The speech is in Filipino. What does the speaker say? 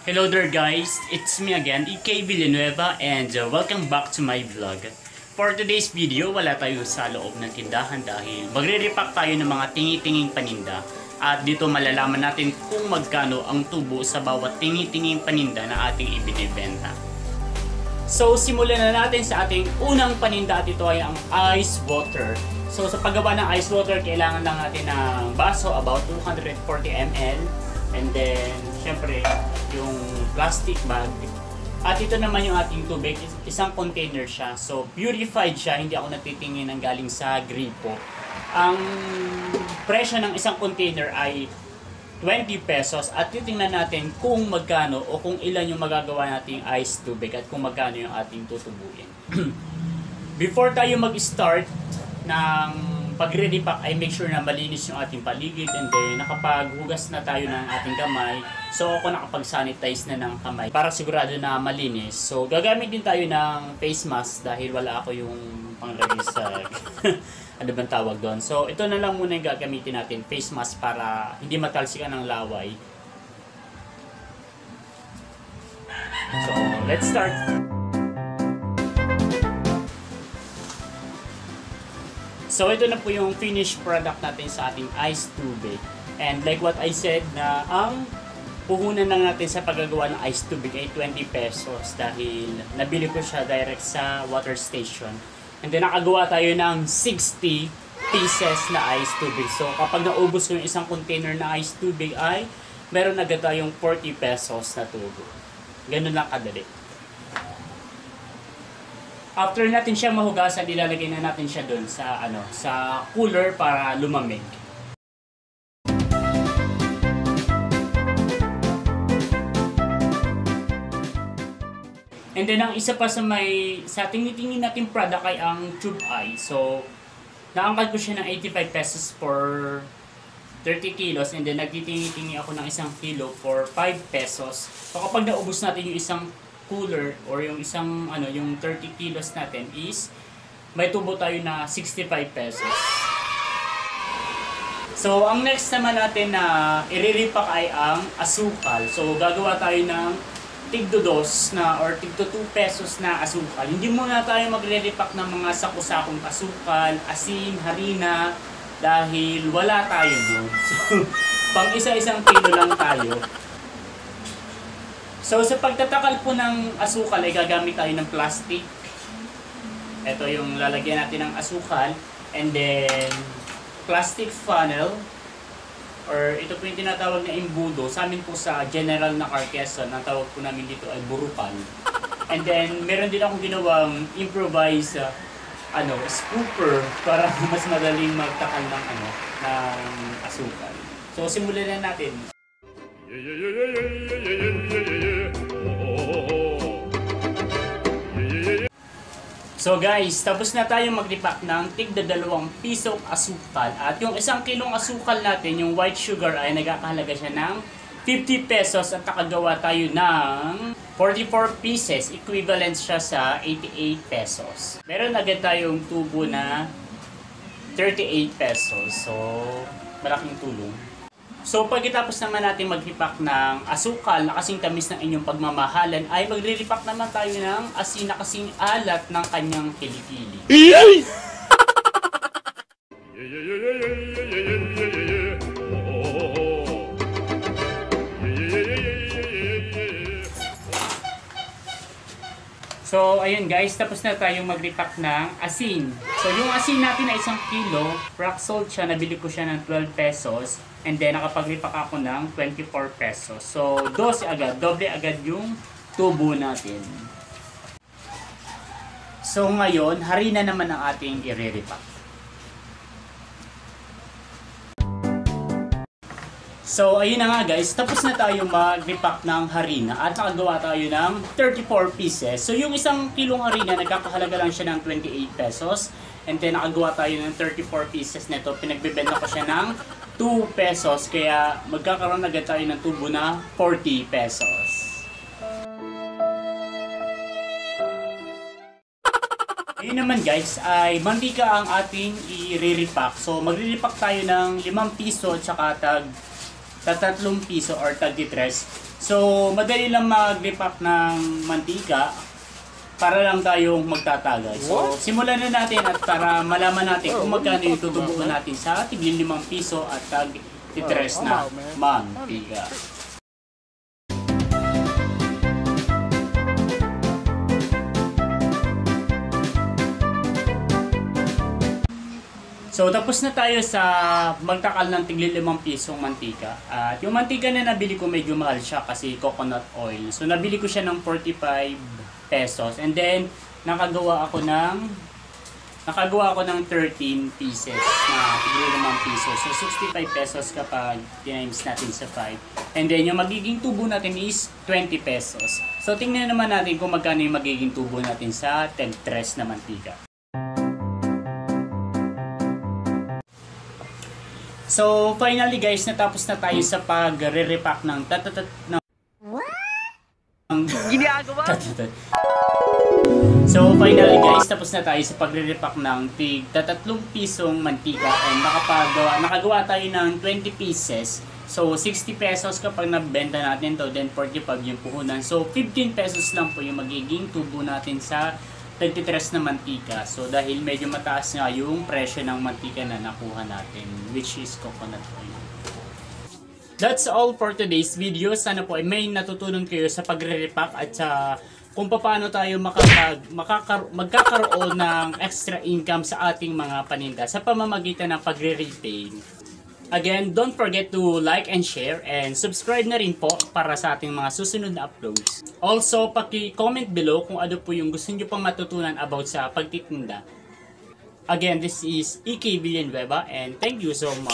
Hello there guys, it's me again, EK Villanueva, and welcome back to my vlog. For today's video, wala tayo sa loob ng tindahan dahil magre-repack tayo ng mga tingi-tinging paninda. At dito malalaman natin kung magkano ang tubo sa bawat tingi-tinging paninda na ating ibinibenta. So simulan na natin sa ating unang paninda at ito ay ang ice water. So sa paggawa ng ice water, kailangan lang natin ng baso about 240 ml. And then, syempre, yung plastic bag. At ito naman yung ating tubig, isang container siya. So, purified siya, hindi ako natitingin ng galing sa gripo. Ang presyo ng isang container ay 20 pesos at titingnan natin kung magkano o kung ilan yung magagawa nating ice tubig at kung magkano yung ating tutubuin. Before tayo mag-start ng pagre-repack ay make sure na malinis yung ating paligid, and then nakapaghugas na tayo ng ating kamay. So ako nakapag-sanitize na ng kamay para sigurado na malinis. So gagamit din tayo ng face mask dahil wala ako yung panglagay sa ano bang tawag doon. So ito na lang muna yung gagamitin natin, face mask, para hindi matalsikan ng laway. So let's start. So ito na po yung finished product natin sa ating ice tubig. And like what I said, na ang puhunan lang natin sa paggagawa ng ice tubig ay 20 pesos dahil nabili ko siya direct sa water station. And then nakagawa tayo ng 60 pieces na ice tubig. So kapag naubos ko yung isang container na ice tubig ay meron agad tayong 40 pesos na tubo. Ganun lang kadali. After natin siya mahugasan, ilalagay na natin siya doon sa sa cooler para lumamig. And then ang isa pa sa tingin natin product ay ang tube ice. So naangkat ko siya ng 85 pesos for 30 kilos, and then nagtitingi-tingi ako ng 1 kilo for 5 pesos. So kapag naubos natin yung isang cooler or yung isang yung 30 kilos natin is may tubo tayo na 65 pesos. So ang next naman natin na i-repack ay ang asukal. So gagawa tayo ng tig-2 na or tig-2 pesos na asukal. Hindi muna tayo magre-repack ng mga saku-sakong asukal, asin, harina dahil wala tayo doon. So pang isa-isang kilo lang tayo. So sa pagtatakal po ng asukal ay gagamit tayo ng plastic. Ito yung lalagyan natin ng asukal, and then plastic funnel, or ito po yung tinatawag na imbudo. Sa amin po sa general na Quezon, ang tawag po namin dito ay burupan. And then meron din akong ginawang improvise scooper para mas madaling magtakal ng asukal. So simulan na natin. So guys, tapos na tayo mag-repack ng tig-2 pisong asukal. At yung 1 kilong asukal natin, yung white sugar, ay nagkakahalaga siya ng 50 pesos at nakagawa tayo ng 44 pieces. Equivalent siya sa 88 pesos. Meron agad tayong tubo na 38 pesos. So, malaking tulong. So pagkatapos naman natin mag-repack ng asukal na kasing tamis ng inyong pagmamahalan, ay magre-repack naman tayo ng asin na kasing alat ng kanyang kilikili. So ayun guys, tapos na tayong mag-repack ng asin. So yung asin natin ay 1 kilo, rock salt siya, nabili ko siya ng 12 pesos. And then nakapag-repack ako ng 24 pesos. So 12 agad, doble agad yung tubo natin. So ngayon, harina naman ang ating i-repack. So ayun na nga guys, tapos na tayo mag-repack ng harina at nakagawa tayo ng 34 pieces. So yung 1 kilong harina, nagkakahalaga lang siya ng 28 pesos. And then nakagawa tayo ng 34 pieces nito. Pinagbebenta ko siya ng 2 pesos, kaya magkakaroon agad tayo ng tubo na 40 pesos. Ayun naman guys, ay mantika ang ating i-repack. So magre-repack tayo ng 5 piso at saka tag 3 piso or tag 3. So, madali lang mag-repack ng mantika para lang tayong magtatagay. So, simulan na natin at para malaman natin kung magkano yung tutubukan natin sa tigil 5 piso at tag 3 na mantika. So, tapos na tayo sa magtakal ng tigli 5 pisong mantika. At yung mantika na nabili ko medyo mahal siya kasi coconut oil. So, nabili ko siya ng 45 pesos. And then, nakagawa ako ng 13 pieces na tigli 5 piso. So, 65 pesos kapag tinimes natin sa 5. And then, yung magiging tubo natin is 20 pesos. So, tingnan naman natin kung magkano yung magiging tubo natin sa 10 tres na mantika. So, finally guys, natapos na tayo sa pag-re-repack ng So, finally guys, tapos na tayo sa pagre-repack ng tig 3 pisong mantika and nakagawa tayo ng 20 pieces. So, 60 pesos kapag nabenta natin to, then 45 yung puhunan. So, 15 pesos lang po yung magiging tubo natin sa 33 na mantika. So, dahil medyo mataas nga yung presyo ng mantika na nakuha natin, which is coconut oil. That's all for today's video. Sana po ay may natutunan kayo sa pagre-repack at sa kung paano tayo magkakaroon ng extra income sa ating mga paninda sa pamamagitan ng pagre-retail. Again, don't forget to like and share and subscribe na rin po para sa ating mga susunod na uploads. Also, paki-comment below kung ano po yung gusto nyo pang matutunan about sa pagtitinda. Again, this is EK Villanueva and thank you so much.